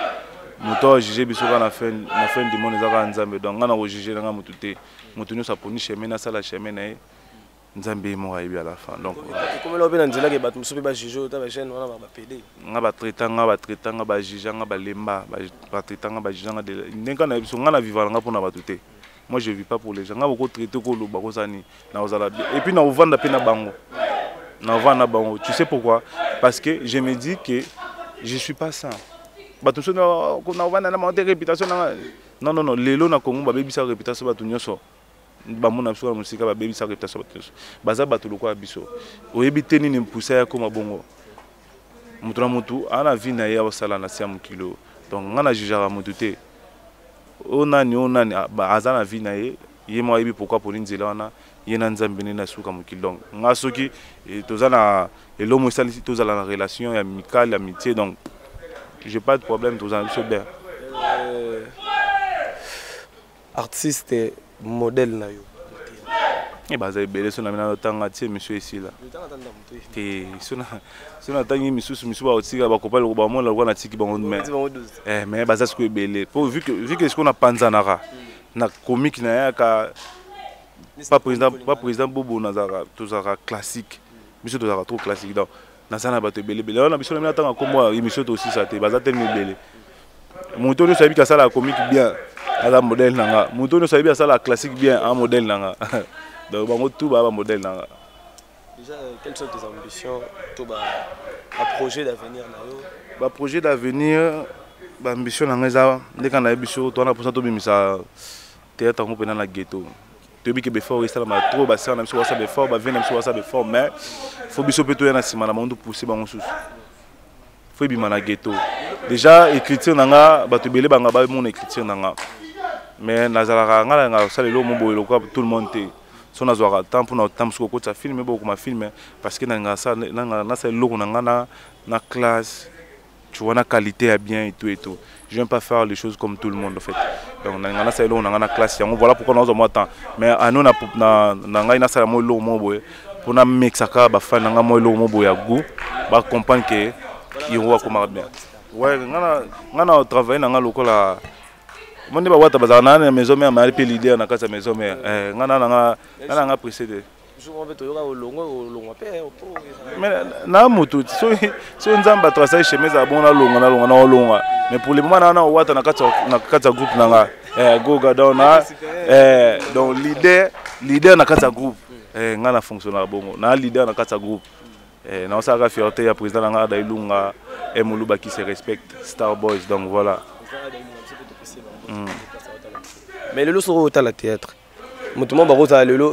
moto juger biso na fin du monde ezaka nzambe donc ngana ko juger nga mutu te mutu nyo sa poni chemin na sala chemin na nzambe mo ayebi à la fin donc comme là ben nzela ke bato musupe ba juger ta ba chaîne wana ba PD nga ba traiter nga ba juger nga ba lemba ba traiter nga ba juger nga de ndenga na biso nga na vivre nga pona bato te moi je vis pas pour les gens nga boko traiter ko loba ko sani na ozala et puis na ovanda pe na bango Tu sais pourquoi? Parce que je me dis que je ne suis pas ça. Non, les lots na Congo, baby sa réputation, batunyoso. Bamona biso na musika baby sa réputation, batunyoso. Baza bato loko abiso. Oyebite ni pousse ya koma bongo. Mutu na mutu, ana vie na ye osala na sia mukilo. Donc ngana jujara mutu te. Onani aza na vie na ye, ye mo yebi pourquoi pour nzela wana, ye na nzambe na suka mukilo. Donc nga soki tozana elomo salisi tozala na relation amicale, amitié, donc j'ai pas de problème, tous en bien. Artiste modèle na yo. Et bah ça belé son amina tanga tie monsieur ici là. Et sona tangi monsieur ba otika ba kopal ba mo la na tiki ba on mais. Mais bah ça ce que belé. Pour vu que ce qu'on a panzanara na comique na ya ka pas président Bobo Nazara tozara classique. Monsieur tozara trop classique donc. Nasana bato belé belé on a biso na tanga comme moi émission aussi ça te baza tellement belé. Montono sabi ka ça la comique bien à la modèle nanga. Montono sabi ka ça la classique bien en modèle nanga. Donc bango tout ba modèle nanga. Déjà quelles sont tes ambitions to ba projet d'avenir na yo? Ba projet d'avenir ba ambition nanga za ndeka na biso to na pour ça to bimisa théâtre ngo pena na ghetto. Tobi ke be fort rester ma trop ba ça na biso ça be fort ba venir biso ça be fort mais faut biso peto ya na sima na monde pousser bango sous. Faut bima na ghetto. Déjà écriture nanga ba to belé banga ba mon écriture nanga. Mais nazala nga ça le mo boyelo quoi tout le monde te. Son azwara temps pour notre temps sur côté film beaucoup ma film parce que nanga ça na ça logo nanga na classe tu vois la qualité est bien et tout je viens pas faire les choses comme tout le monde en fait donc nanga ça logo nanga na classe voilà pourquoi nous avons temps mais à nous na nanga na ça mo logo mo boy pour na mixaka ba fan nanga mo logo mo boy ya goût ba comprendre que il va comment bien ouais ngana travailler nanga lokola mon débat wata bazana na maison mère mari pe l'idée na kasa maison mère ngana précédé je on veut to yoka longo pe mais na moto so nzamba trasa chemise a bon na longa mais pour le moment na wata na kasa groupe nanga go gada na donc leader na kasa groupe ngana fonctionnaire bongo na leader na kasa groupe na ça ka fierté ya président nanga Dailunga et Moluba qui se respecte Star Boys donc voilà. Mais le lot sera au théâtre. Moutouman Barosa le lot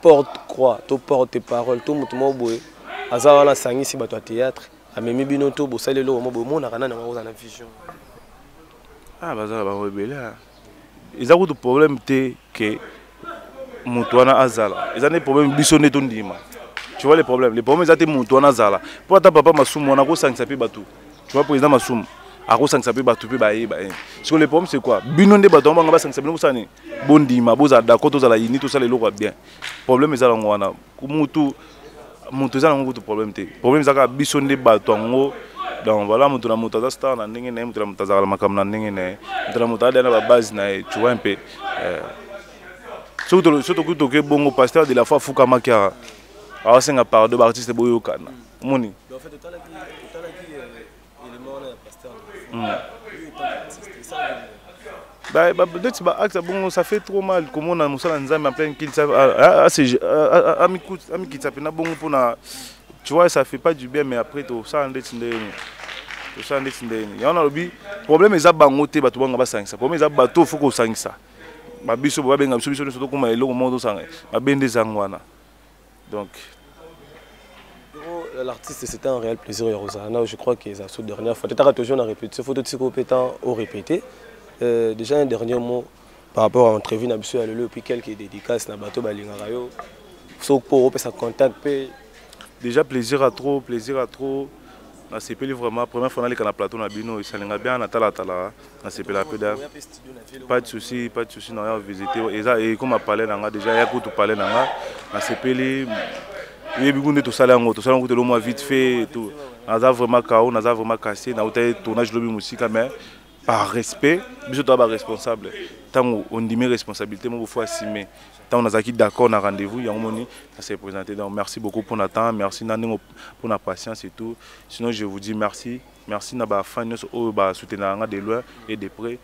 porte croix, to porte tes paroles, to moutouman boé. Azar la sangi si bato théâtre. A memi binoto bo sale lo mo bo mo na kana na ma na vision. Ah bazar ba rebelle. Ils ont un problème té que moutouana azala. Ils ont des problèmes bisonné ton dima. Tu vois les problèmes ils ont moutouana azala. Pour ta papa Massoum on a ko sangi sapi bato. Tu vois président Massoum ako sangisa pe batu pe baye baye. Parce que le problème c'est quoi? Binonde bato ngaba sangisa pe nosani bondima boza d'accord to za la yini to ça le loko bien. Problème ezala ngwana. Mutu za ngo to problème te. Problème zaka bisonde bato ngo donc voilà mutu na mutu za star na ndenge na mutu na mutu za la makam na ndenge na. Mutu na mutu ada na base na tu vois un peu surtout que bongo pasteur de la foi Fouka Makara. Alors c'est un pardon d'artiste boyo kana. Moni. En fait total ça fait trop mal comme on a en plein qu'il tu vois ça fait pas du bien mais après tout ça y en a le problème est bangoté bato banga ba sangisa problème est bato faut ko sangisa ba biso ba benga biso surtout comme eloko modo sanga ba bende zangwana donc l'artiste c'était un réel plaisir Rosana je crois que ça toute dernière fois tu as toujours la répétition photo de compétent au répété déjà un dernier mot par rapport à entrevue na biso ya lelo puis quelques dédicaces na bato balingaka yo so pour ça contact déjà plaisir à trop na sepeli vraiment première fois na le plateau na bino et ça linga bien na tala na sepeli un peu pas de souci na visiter et comme a parlé nanga déjà ya ko to parler nanga na sepeli et puis tout ça là le mois vite fait tout naza vraiment chaos naza vraiment cassé na hôtel tournage lobi musique mais par respect biso to ba responsable tant on dit mes responsabilités moi faut assumer tant on a acquis d'accord na rendez-vous ya moni ça s'est présenté donc merci beaucoup pour notre temps merci pour la patience et tout sinon je vous dis merci na ba fan au ba soutenir de loin et de près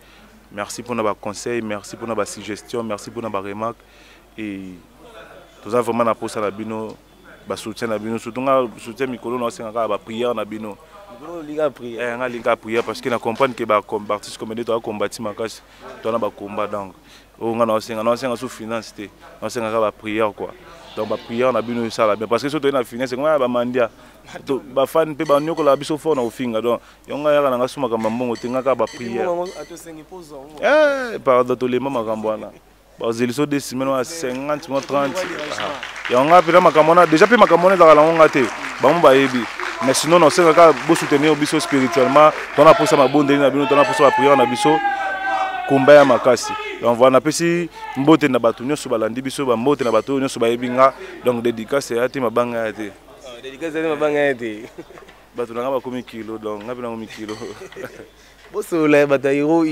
merci pour nos conseils merci pour nos suggestions merci pour nos remarques et toza vraiment na posa na bino ba soutien na bino surtout nga soutien mikolo na senga ka ba prière na bino linga prière nga linga prière parce que na comprendre que ba comme artiste comme to combattre makasi to na ba combat donc o nga na senga sous finance te na senga ka ba prière quoi donc ba prière na bino ça là bien parce que surtout na finance nga ba mandia to ba fan pe ba nyoko la biso fort na ofinga donc yonga ya na suma kamba mbongo te nga ka ba prière pardon to le mama kambwana bazeliso des semaines à 50 30 yonga pe makamona déjà pe makamona za la ngonga te ba mo ba yebi mais sinon on sait ka bo soutenir biso spirituellement ton a posa mabonde na bino ton a posa prière na biso komba ya makasi donc voilà pesi mbote na bato nyonso balandi biso ba mbote na bato nyonso ba yebinga donc dédicace ya te mabanga ya te dédicace ya mabanga ya te bato na ba komi kilo donc ngapi na komi kilo bosolola bata hero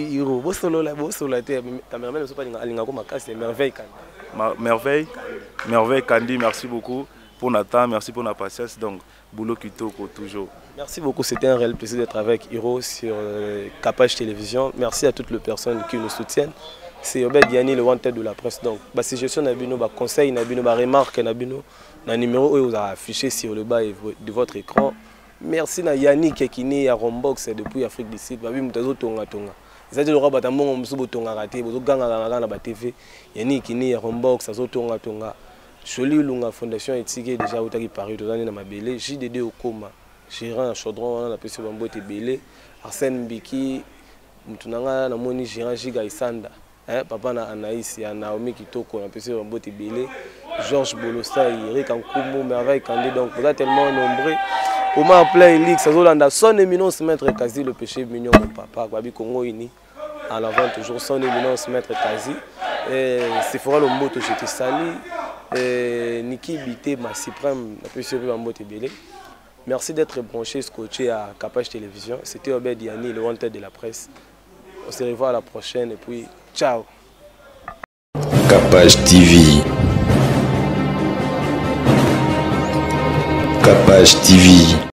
bosolola te cameraman ne so pas alinga ko makasi merveille kandi merveille kandi merci beaucoup pour notre temps, merci pour notre patience. Donc, boulot kitoko toujours. Merci beaucoup, c'était un réel plaisir d'être avec Hiro sur Capage Télévision. Merci à toutes les personnes qui nous soutiennent. C'est Obed Diani, le wanted de la presse. Donc, suggestion Nabino, conseil Nabino, remarque Nabino, le numéro que vous avez affiché sur le bas de votre écran. Merci à Yannick qui est né à Rombox depuis l'Afrique du Sud. C'est-à-dire le rabat amon msubo tonga raté, bozo ganga na ba TV. Yannick qui est né à Rombox, azo tonga. Choli Lunga Fondation éthique déjà au Taki Paris, tout dans ma belé, JDD au coma, gérant chaudron, on a passé Bambo Tebele, Arsène Mbiki, Mtunanga, na moni gérant Giga Isanda, papa na Anaïs, ya Naomi Kitoko, on a passé Bambo Tebele, Georges Bolosa, Eric Ankumo, Merveille Kandé, donc vous êtes tellement nombreux. Au moins en plein ligue, ça zolanda son éminence maître quasi le péché mignon mon papa, Babi Congo ini, en avant toujours son éminence maître quasi, c'est fera le mot j'étais sali. Niki Bité, ma suprême, merci d'être branché, scotché à Capage Télévision. C'était Obed Diani, le wanted de la presse. On se revoit à la prochaine et puis ciao. Capage TV. Capage TV.